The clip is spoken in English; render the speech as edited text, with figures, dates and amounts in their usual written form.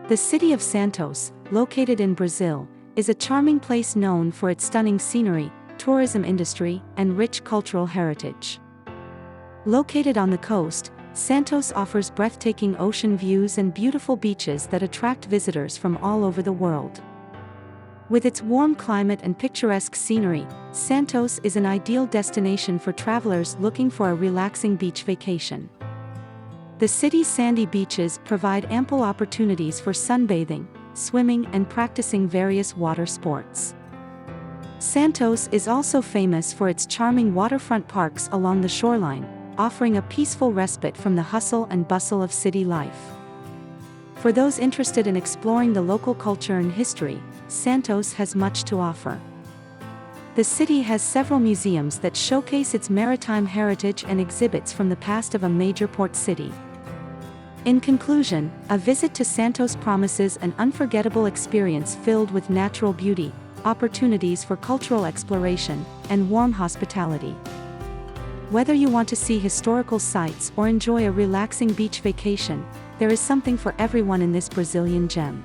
The city of Santos, located in Brazil, is a charming place known for its stunning scenery, tourism industry, and rich cultural heritage. Located on the coast, Santos offers breathtaking ocean views and beautiful beaches that attract visitors from all over the world. With its warm climate and picturesque scenery, Santos is an ideal destination for travelers looking for a relaxing beach vacation. The city's sandy beaches provide ample opportunities for sunbathing, swimming, and practicing various water sports. Santos is also famous for its charming waterfront parks along the shoreline, offering a peaceful respite from the hustle and bustle of city life. For those interested in exploring the local culture and history, Santos has much to offer. The city has several museums that showcase its maritime heritage and exhibits from the past of a major port city. In conclusion, a visit to Santos promises an unforgettable experience filled with natural beauty, opportunities for cultural exploration, and warm hospitality. Whether you want to see historical sites or enjoy a relaxing beach vacation, there is something for everyone in this Brazilian gem.